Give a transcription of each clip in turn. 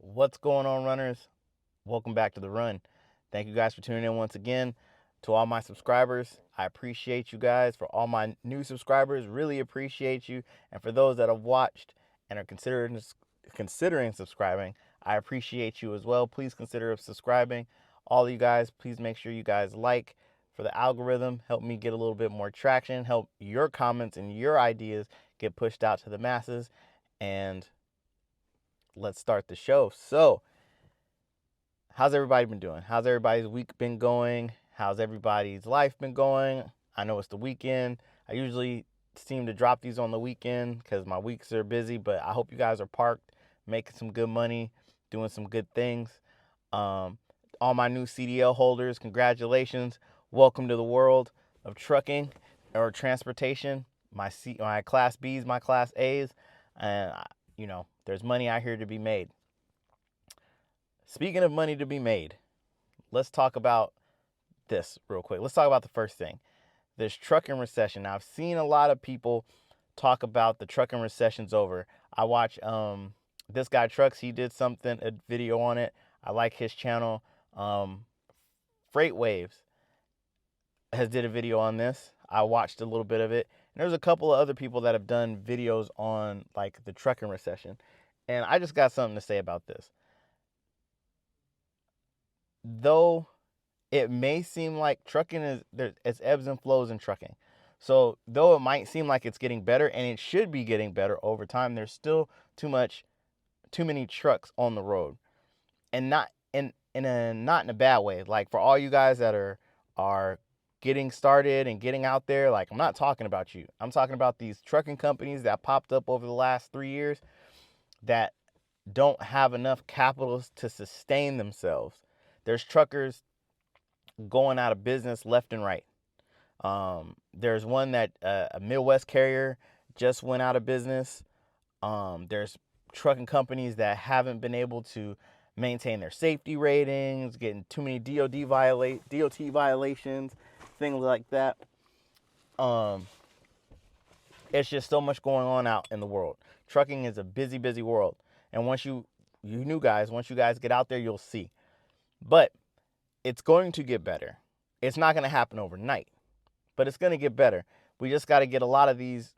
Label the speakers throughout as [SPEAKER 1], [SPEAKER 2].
[SPEAKER 1] What's going on, runners? Welcome back to the run. Thank you guys for tuning in once again. To all my subscribers, I appreciate you guys. For all my new subscribers, really appreciate you. And for those that have watched and are considering subscribing, I appreciate you as well. Please consider subscribing. All of you guys, please make sure you guys like for the algorithm. Help me get a little bit more traction. Help your comments and your ideas get pushed out to the masses. And let's start the show. So, how's everybody been doing? How's everybody's week been going? How's everybody's life been going? I know it's the weekend. I usually seem to drop these on the weekend because my weeks are busy, but I hope you guys are parked, making some good money, doing some good things. Um, all my new CDL holders, congratulations. Welcome to the world of trucking or transportation. My class B's, my class A's, and there's money out here to be made. Speaking of money to be made, let's talk about this real quick. Let's talk about the first thing, this trucking recession. Now, I've seen a lot of people talk about the trucking recession's over. I watch this guy Trucks. He did a video on it. I like his channel. Freight Waves has did a video on this. I watched a little bit of it. And there's a couple of other people that have done videos on like the trucking recession. And I just got something to say about this. Though it may seem like trucking it's ebbs and flows in trucking. So though it might seem like it's getting better, and it should be getting better over time, there's still too many trucks on the road, and not in a bad way. Like for all you guys that are getting started and getting out there, like I'm not talking about you. I'm talking about these trucking companies that popped up over the last 3 years that don't have enough capital to sustain themselves. There's truckers going out of business left and right. There's one that a Midwest carrier just went out of business. There's trucking companies that haven't been able to maintain their safety ratings, getting too many DOT violations, things like that. It's just so much going on out in the world. Trucking is a busy, busy world. And once you guys get out there, you'll see. But it's going to get better. It's not going to happen overnight, but it's going to get better. We just got to get a lot of these,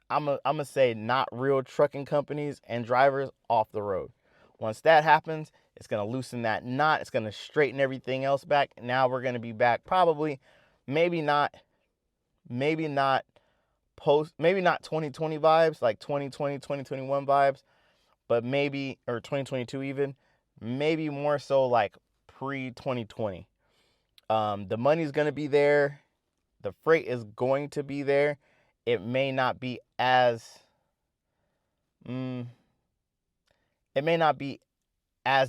[SPEAKER 1] I'm going to say, not real trucking companies and drivers off the road. Once that happens, it's going to loosen that knot. It's going to straighten everything else back. Now we're going to be back probably, maybe not 2020 vibes, like 2020, 2021 vibes, but maybe, or 2022 even, maybe more so like pre-2020. The money's going to be there. The freight is going to be there. It may not be as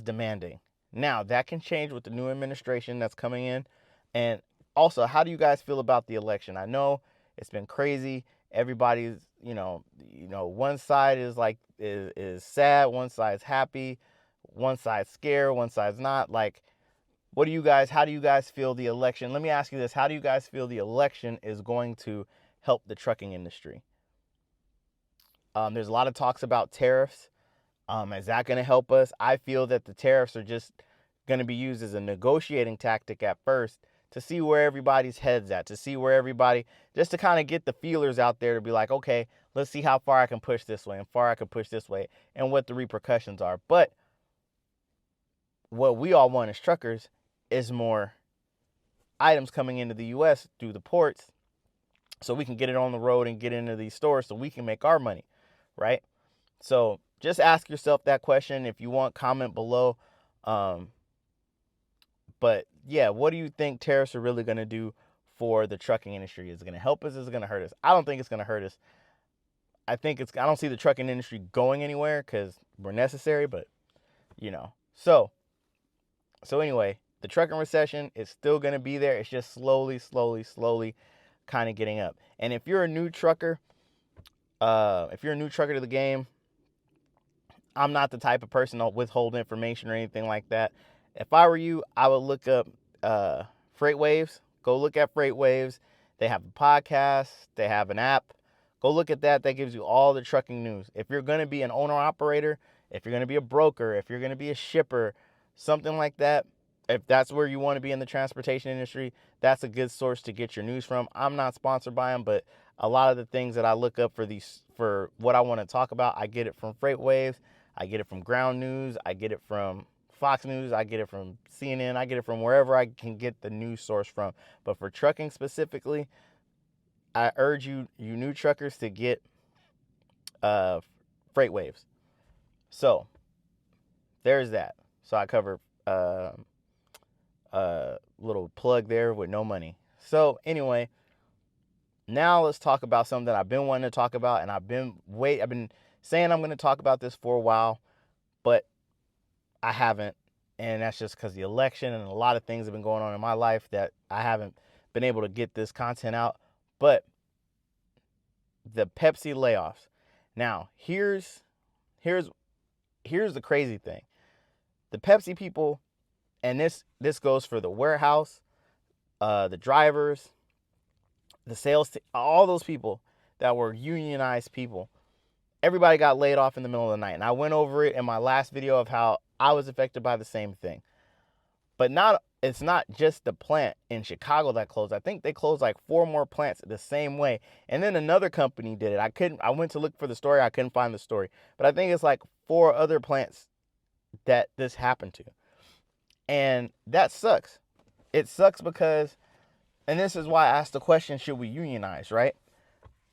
[SPEAKER 1] demanding. Now, that can change with the new administration that's coming in. And also, how do you guys feel about the election? I know it's been crazy. Everybody's, one side is sad, one side's happy, one side's scared, one side's not. Like, how do you guys feel the election? Let me ask you this. How do you guys feel the election is going to help the trucking industry? There's a lot of talks about tariffs. Is that going to help us? I feel that the tariffs are just going to be used as a negotiating tactic at first to see where everybody's head's at, just to kind of get the feelers out there to be like, okay, let's see how far I can push this way and far I can push this way and what the repercussions are. But what we all want as truckers is more items coming into the U.S. through the ports so we can get it on the road and get into these stores so we can make our money, right? So just ask yourself that question. If you want, comment below. But yeah, what do you think tariffs are really going to do for the trucking industry? Is it going to help us? Is it going to hurt us? I don't think it's going to hurt us. I don't see the trucking industry going anywhere because we're necessary, but So anyway, the trucking recession is still going to be there. It's just slowly kind of getting up. And if you're a new trucker, to the game, I'm not the type of person to withhold information or anything like that. If I were you, I would look up Freight Waves. Go look at Freight Waves. They have a podcast. They have an app. Go look at that. That gives you all the trucking news. If you're going to be an owner-operator, if you're going to be a broker, if you're going to be a shipper, something like that, if that's where you want to be in the transportation industry, that's a good source to get your news from. I'm not sponsored by them, but a lot of the things that I look up for what I want to talk about, I get it from FreightWaves, I get it from Ground News, I get it from Fox News, I get it from CNN, I get it from wherever I can get the news source from. But for trucking specifically, I urge you new truckers to get FreightWaves. So there's that. So I cover little plug there with no money. So anyway, now let's talk about something that I've been wanting to talk about, and I've been saying I'm going to talk about this for a while, but I haven't, and that's just because the election and a lot of things have been going on in my life that I haven't been able to get this content out. But the Pepsi layoffs. Now, here's the crazy thing. The Pepsi people, and this goes for the warehouse, the drivers, the sales, all those people that were unionized people, everybody got laid off in the middle of the night. And I went over it in my last video of how I was affected by the same thing. But it's not just the plant in Chicago that closed. I think they closed like 4 more plants the same way. And then another company did it. I went to look for the story. I couldn't find the story. But I think it's like 4 other plants that this happened to. And that sucks. It sucks because, and this is why I asked the question, should we unionize, right?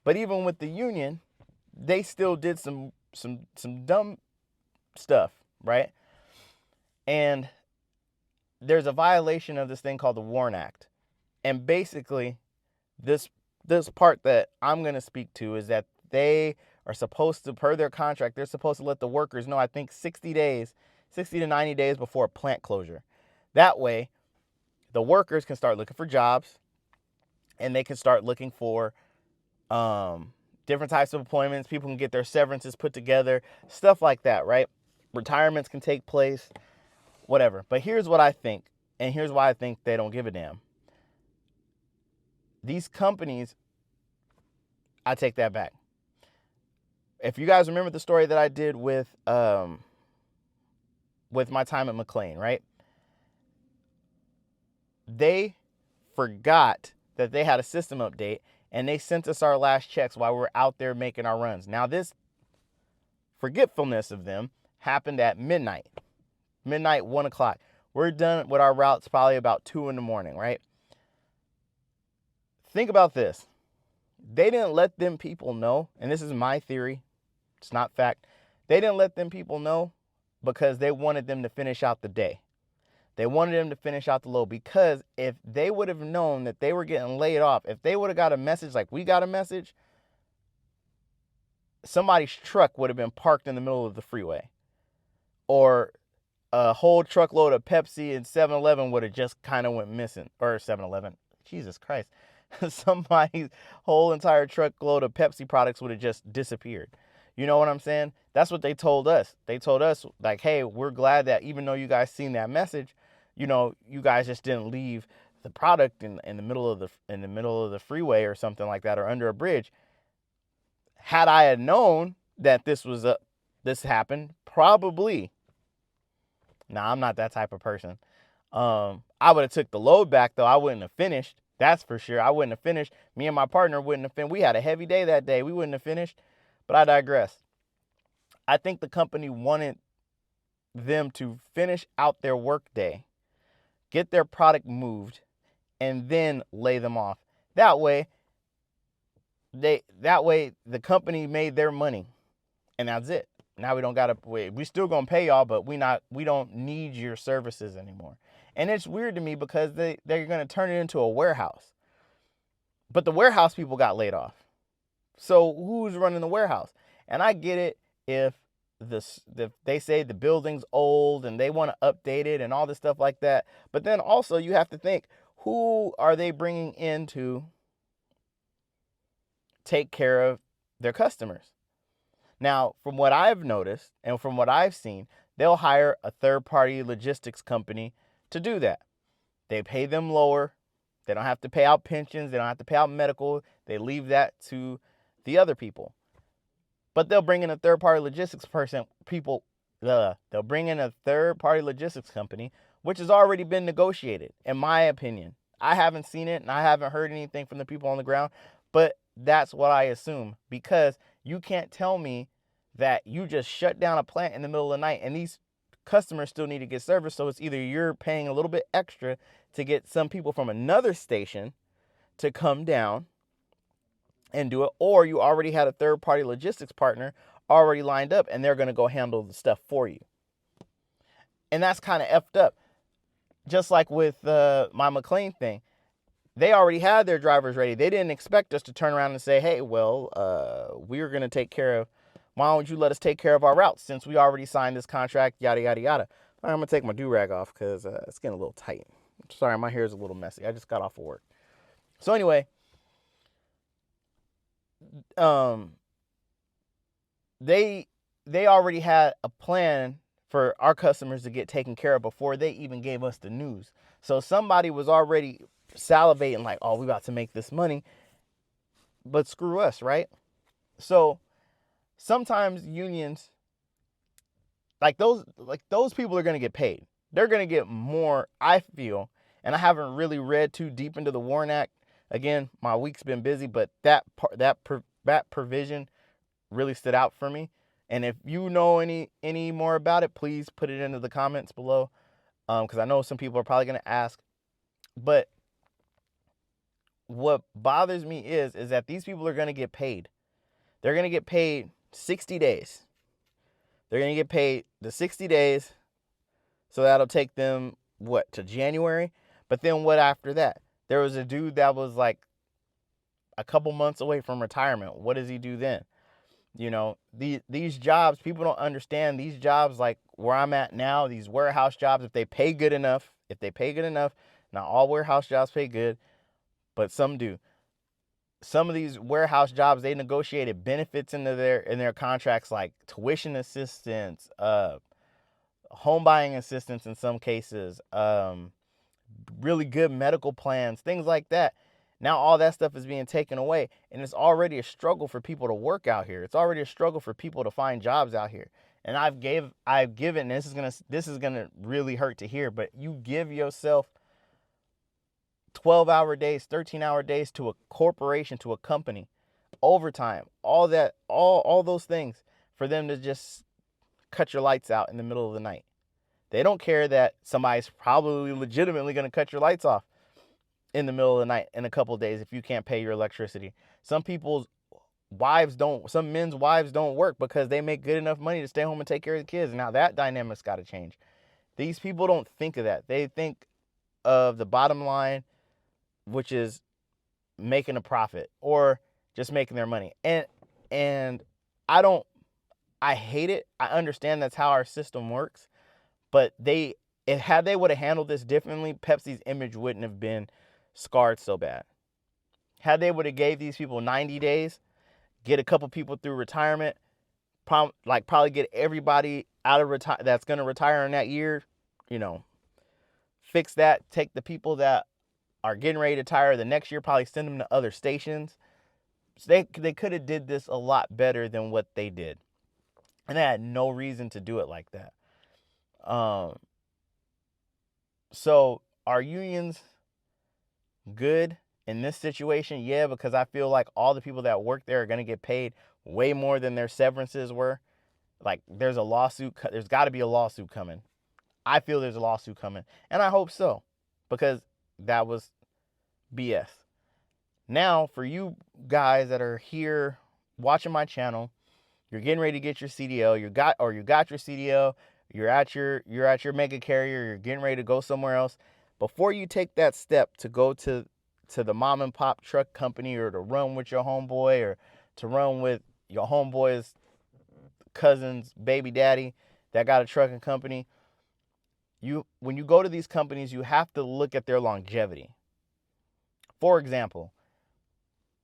[SPEAKER 1] But even with the union, they still did some dumb stuff, right? And there's a violation of this thing called the WARN Act. And basically, this part that I'm going to speak to is that they are supposed to, per their contract, they're supposed to let the workers know, I think 60 to 90 days before a plant closure. That way, the workers can start looking for jobs, and they can start looking for different types of employments. People can get their severances put together, stuff like that, right? Retirements can take place, whatever. But here's what I think, and here's why I think they don't give a damn. These companies, I take that back. If you guys remember the story that I did with my time at McLean, right? They forgot that they had a system update, and they sent us our last checks while we were out there making our runs. Now, this forgetfulness of them happened at midnight, 1 o'clock. We're done with our routes probably about 2 in the morning, right? Think about this. They didn't let them people know, and this is my theory, it's not fact. They didn't let them people know because they wanted them to finish out the day. They wanted them to finish out the load, because if they would have known that they were getting laid off, if they would have got a message like we got a message, somebody's truck would have been parked in the middle of the freeway. Or a whole truckload of Pepsi and 7-Eleven would have just kind of went missing. Or 7-Eleven, Jesus Christ. Somebody's whole entire truckload of Pepsi products would have just disappeared. You know what I'm saying? That's what they told us. They told us, like, hey, we're glad that even though you guys seen that message, you know, you guys just didn't leave the product in the middle of the freeway or something like that, or under a bridge. Had I had known that this happened, probably. Nah, I'm not that type of person. I would have took the load back, though. I wouldn't have finished. That's for sure. I wouldn't have finished. Me and my partner wouldn't have finished. We had a heavy day that day. We wouldn't have finished. But I digress. I think the company wanted them to finish out their work day, get their product moved, and then lay them off. That way the company made their money, and that's it. Now we don't gotta wait. We still gonna pay y'all, but we don't need your services anymore. And it's weird to me because they're gonna turn it into a warehouse. But the warehouse people got laid off. So who's running the warehouse? And I get it if they say the building's old and they want to update it and all this stuff like that. But then also you have to think, who are they bringing in to take care of their customers? Now, from what I've noticed and from what I've seen, they'll hire a third-party logistics company to do that. They pay them lower. They don't have to pay out pensions. They don't have to pay out medical. They leave that to the other people. But they'll bring in a third-party logistics people they'll bring in a third-party logistics company, which has already been negotiated, in my opinion. I haven't seen it, and I haven't heard anything from the people on the ground, but that's what I assume, because you can't tell me that you just shut down a plant in the middle of the night, and these customers still need to get service. So it's either you're paying a little bit extra to get some people from another station to come down and do it, or you already had a third-party logistics partner already lined up, and they're going to go handle the stuff for you. And that's kind of effed up. Just like with my McLean thing, they already had their drivers ready. They didn't expect us to turn around and say, hey, well, we're going to take care of, why don't you let us take care of our routes since we already signed this contract, yada, yada, yada. I'm going to take my do-rag off because it's getting a little tight. Sorry, my hair is a little messy. I just got off of work. So anyway, they already had a plan for our customers to get taken care of before they even gave us the news. So somebody was already salivating like, oh, we about to make this money, but screw us, right? So sometimes unions, like those people are going to get paid. They're going to get more, I feel, and I haven't really read too deep into the WARN Act. Again, my week's been busy, but that provision really stood out for me. And if you know any more about it, please put it into the comments below, because I know some people are probably going to ask. But what bothers me is that these people are going to get paid. They're going to get paid 60 days. They're going to get paid the 60 days. So that'll take them, to January? But then what after that? There was a dude that was like a couple months away from retirement. What does he do then? You know, these jobs, people don't understand these jobs like where I'm at now, these warehouse jobs, if they pay good enough, not all warehouse jobs pay good, but some do. Some of these warehouse jobs, they negotiated benefits in their contracts, like tuition assistance, home buying assistance in some cases, really good medical plans, things like that. Now all that stuff is being taken away, and it's already a struggle for people to work out here. It's already a struggle for people to find jobs out here. And I've given, and this is gonna really hurt to hear, but you give yourself 12-hour days, 13-hour days to a corporation, to a company, overtime, all that, all those things, for them to just cut your lights out in the middle of the night. They don't care that somebody's probably legitimately going to cut your lights off in the middle of the night in a couple of days if you can't pay your electricity. Some men's wives don't work because they make good enough money to stay home and take care of the kids. Now that dynamic's got to change. These people don't think of that. They think of the bottom line, which is making a profit or just making their money. And I hate it. I understand that's how our system works, but had they would have handled this differently, Pepsi's image wouldn't have been scarred so bad. Had they would have gave these people 90 days, get a couple people through retirement, probably get everybody out of that's going to retire in that year, fix that, take the people that are getting ready to retire the next year, probably send them to other stations. So they could have did this a lot better than what they did. And they had no reason to do it like that. So are unions good in this situation? Yeah, because I feel like all the people that work there are going to get paid way more than their severances were. Like there's got to be a lawsuit coming. I feel there's a lawsuit coming, and I hope so, because that was BS. Now, for you guys that are here watching my channel, you're getting ready to get your CDL, you got your CDL, you're at your mega carrier, you're getting ready to go somewhere else. Before you take that step to go to the mom and pop truck company, or to run with your homeboy, or to run with your homeboy's cousin's baby daddy that got a trucking company, when you go to these companies, you have to look at their longevity. For example,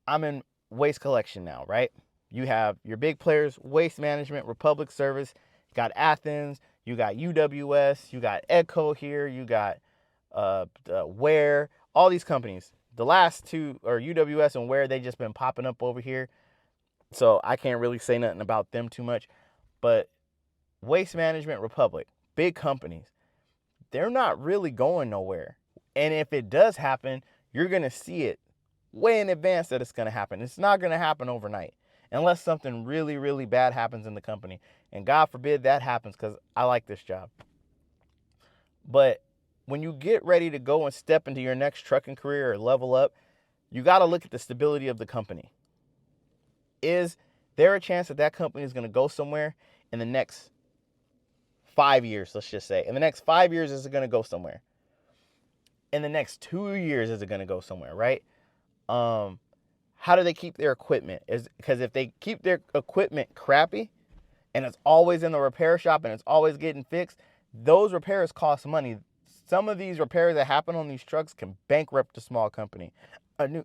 [SPEAKER 1] I'm in waste collection now, right? You have your big players, Waste Management, Republic Service, you got Athens, you got UWS, you got Edco here, you got Ware, all these companies. The last two are UWS and Ware. They just been popping up over here, so I can't really say nothing about them too much. But Waste Management Republic, big companies, they're not really going nowhere. And if it does happen, you're going to see it way in advance that it's going to happen. It's not going to happen overnight unless something really, really bad happens in the company. And God forbid that happens, because I like this job. But when you get ready to go and step into your next trucking career or level up, you got to look at the stability of the company. Is there a chance that that company is going to go somewhere in the next 5 years, let's just say? In the next 5 years, is it going to go somewhere? In the next 2 years, is it going to go somewhere, right? How do they keep their equipment? Because if they keep their equipment crappy and it's always in the repair shop and it's always getting fixed, those repairs cost money. Some of these repairs that happen on these trucks can bankrupt a small company. A new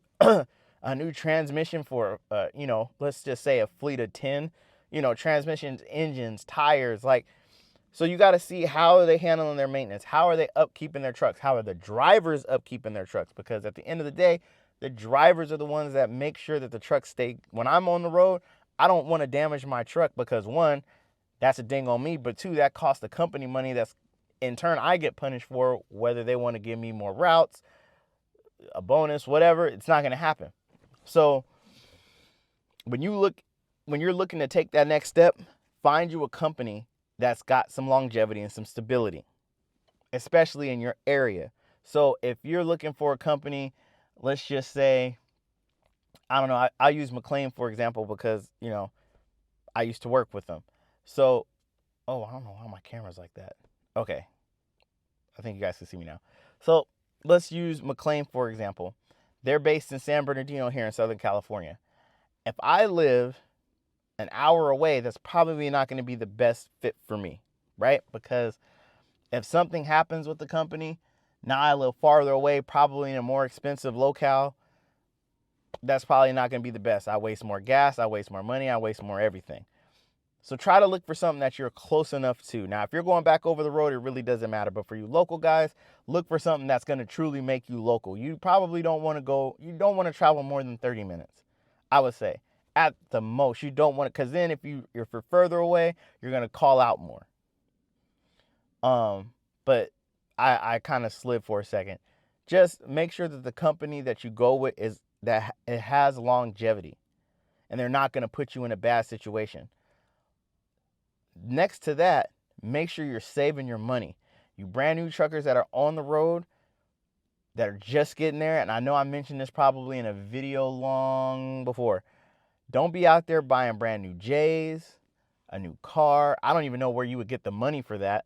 [SPEAKER 1] a new transmission for let's just say a fleet of 10, transmissions, engines, tires, like. So you got to see, how are they handling their maintenance? How are they upkeeping their trucks? How are the drivers upkeeping their trucks? Because at the end of the day, the drivers are the ones that make sure that the trucks stay. When I'm on the road, I don't want to damage my truck, because one, that's a ding on me, but two, that costs the company money that's in turn I get punished for, whether they want to give me more routes, a bonus, whatever. It's not going to happen. So when you're looking to take that next step, find you a company that's got some longevity and some stability, especially in your area. So if you're looking for a company, let's just say, I don't know, I use McLean, for example, because, I used to work with them. So, I don't know why my camera's like that. Okay. I think you guys can see me now. So let's use McLean, for example. They're based in San Bernardino here in Southern California. If I live an hour away, that's probably not going to be the best fit for me, right? Because if something happens with the company, now I live farther away, probably in a more expensive locale, that's probably not going to be the best. I waste more gas, I waste more money, I waste more everything. So try to look for something that you're close enough to. Now, if you're going back over the road, it really doesn't matter. But for you local guys, look for something that's going to truly make you local. You probably don't want to travel more than 30 minutes, I would say. At the most, you don't want to, because then if you're further away, you're going to call out more. But I kind of slid for a second. Just make sure that the company that you go with that it has longevity, and they're not going to put you in a bad situation. Next to that, make sure you're saving your money. You brand new truckers that are on the road, that are just getting there, and I know I mentioned this probably in a video long before. Don't be out there buying brand new J's, a new car. I don't even know where you would get the money for that,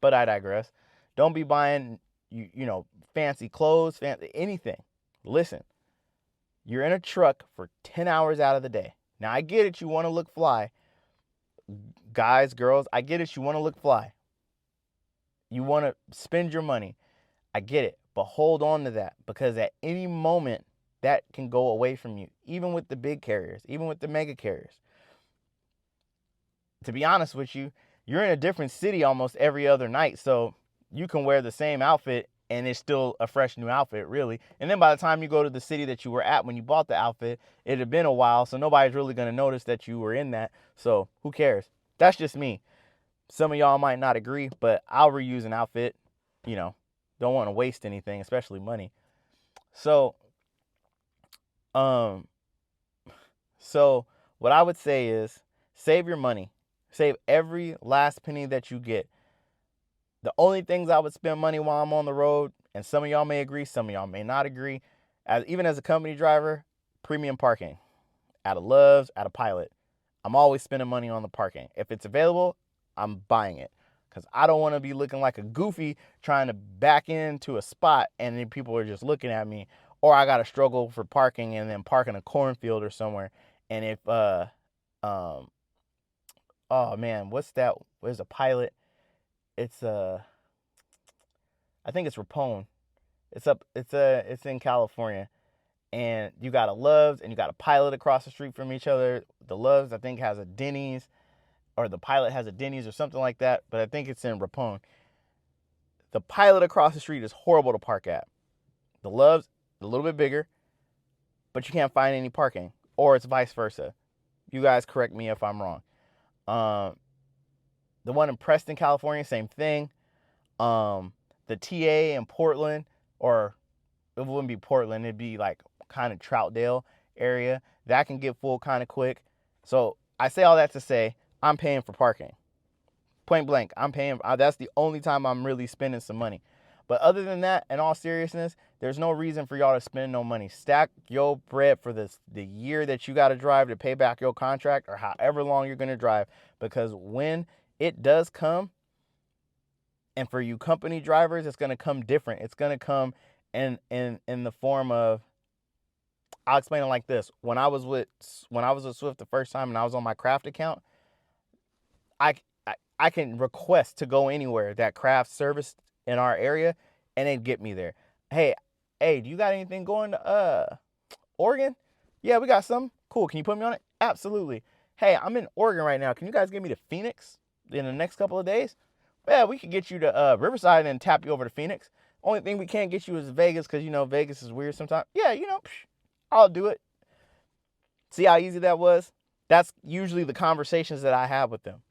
[SPEAKER 1] but I digress. Don't be buying, fancy clothes, anything. Listen, you're in a truck for 10 hours out of the day. Now, I get it. You want to look fly. Guys, girls, I get it. You want to look fly. You want to spend your money. I get it. But hold on to that, because at any moment, that can go away from you, even with the big carriers, even with the mega carriers. To be honest with you, you're in a different city almost every other night, so you can wear the same outfit and it's still a fresh new outfit, really. And then by the time you go to the city that you were at when you bought the outfit, it had been a while, so nobody's really going to notice that you were in that. So who cares? That's just me. Some of y'all might not agree, but I'll reuse an outfit. Don't want to waste anything, especially money. So what I would say is, save your money. Save every last penny that you get. The only things I would spend money while I'm on the road, and some of y'all may agree, some of y'all may not agree, even as a company driver, premium parking. At a Love's, at a Pilot. I'm always spending money on the parking. If it's available, I'm buying it. Because I don't want to be looking like a goofy trying to back into a spot and then people are just looking at me. Or I got to struggle for parking and then park in a cornfield or somewhere. And if, oh man, what's that? There's a Pilot. It's, I think it's Rapone. It's in California. And you got a Love's and you got a Pilot across the street from each other. The Love's, I think, has a Denny's, or the Pilot has a Denny's or something like that. But I think it's in Rapone. The Pilot across the street is horrible to park at. The Love's a little bit bigger, but you can't find any parking. Or it's vice versa. You guys correct me if I'm wrong. The one in Preston, California, same thing. The TA in Portland, or it wouldn't be Portland, it'd be like kind of Troutdale area. That can get full kind of quick. So I say all that to say I'm paying for parking. Point blank, I'm paying. That's the only time I'm really spending some money. But other than that, in all seriousness, there's no reason for y'all to spend no money. Stack your bread for the year that you got to drive to pay back your contract, or however long you're going to drive. Because when it does come, and for you company drivers, it's going to come different. It's going to come in the form of, I'll explain it like this. When I was with Swift the first time and I was on my Craft account, I can request to go anywhere that Craft service in our area, and they'd get me there. Hey, do you got anything going to Oregon? Yeah, we got some. Cool. Can you put me on it? Absolutely. Hey, I'm in Oregon right now. Can you guys get me to Phoenix in the next couple of days? Yeah, we could get you to Riverside and tap you over to Phoenix. Only thing we can't get you is Vegas, because, Vegas is weird sometimes. Yeah, I'll do it. See how easy that was? That's usually the conversations that I have with them.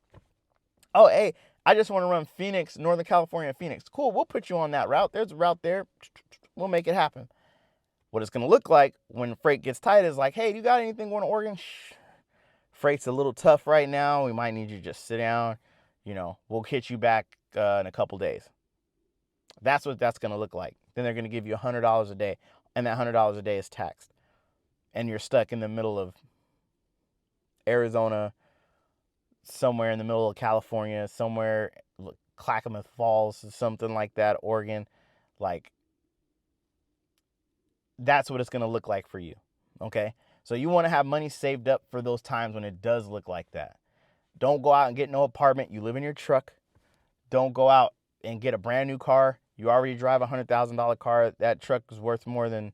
[SPEAKER 1] Oh, hey, I just want to run Phoenix, Northern California, Phoenix. Cool, we'll put you on that route. There's a route there. We'll make it happen. What it's going to look like when freight gets tight is like, hey, do you got anything going to Oregon? Freight's a little tough right now. We might need you to just sit down. We'll hit you back in a couple days. That's what that's going to look like. Then they're going to give you $100 a day, and that $100 a day is taxed. And you're stuck in the middle of Arizona, somewhere in the middle of California, somewhere Clackamas Falls, something like that, Oregon. Like, that's what it's going to look like for you, okay? So you want to have money saved up for those times when it does look like that. Don't go out and get no apartment. You live in your truck. Don't go out and get a brand new car. You already drive a $100,000 car. That truck is worth more than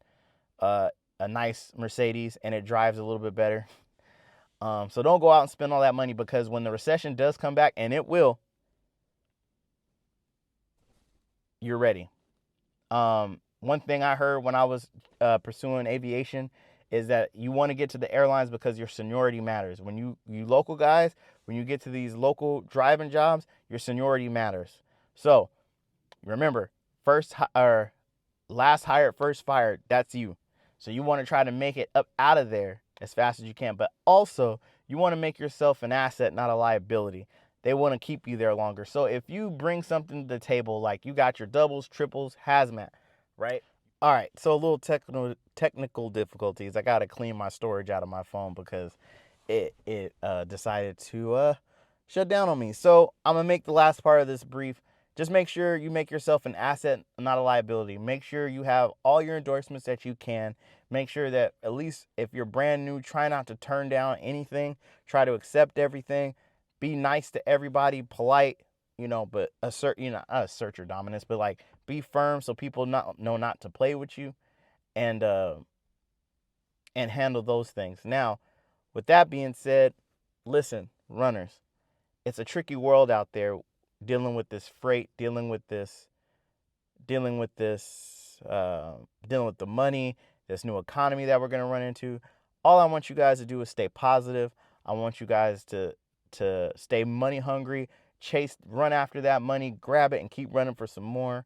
[SPEAKER 1] a nice Mercedes, and it drives a little bit better. So don't go out and spend all that money, because when the recession does come back, and it will, you're ready. One thing I heard when I was pursuing aviation is that you want to get to the airlines because your seniority matters. When you local guys, when you get to these local driving jobs, your seniority matters. So remember, last hired, first fired. That's you. So you want to try to make it up out of there as fast as you can. But also, you want to make yourself an asset, not a liability. They want to keep you there longer. So if you bring something to the table, like you got your doubles, triples, hazmat, right? All right, so a little technical difficulties. I got to clean my storage out of my phone because it decided to shut down on me. So I'm going to make the last part of this brief. Just make sure you make yourself an asset, not a liability. Make sure you have all your endorsements that you can. Make sure that, at least if you're brand new, try not to turn down anything. Try to accept everything. Be nice to everybody, polite, but not assert your dominance, but like be firm so people know not to play with you, and handle those things. Now, with that being said, listen, runners, it's a tricky world out there, dealing with this freight, dealing with the money, this new economy that we're going to run into. All I want you guys to do is stay positive. I want you guys to stay money hungry, run after that money, grab it and keep running for some more.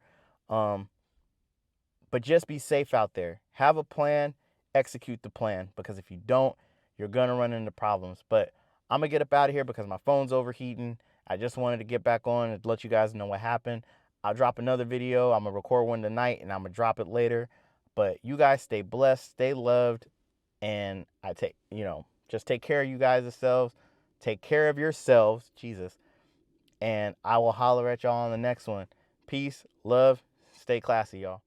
[SPEAKER 1] But just be safe out there. Have a plan, execute the plan, because if you don't, you're going to run into problems. But I'm going to get up out of here because my phone's overheating. I just wanted to get back on and let you guys know what happened. I'll drop another video. I'm going to record one tonight and I'm going to drop it later. But you guys stay blessed, stay loved, and just take care of you guys yourselves. Take care of yourselves, Jesus. And I will holler at y'all on the next one. Peace, love, stay classy, y'all.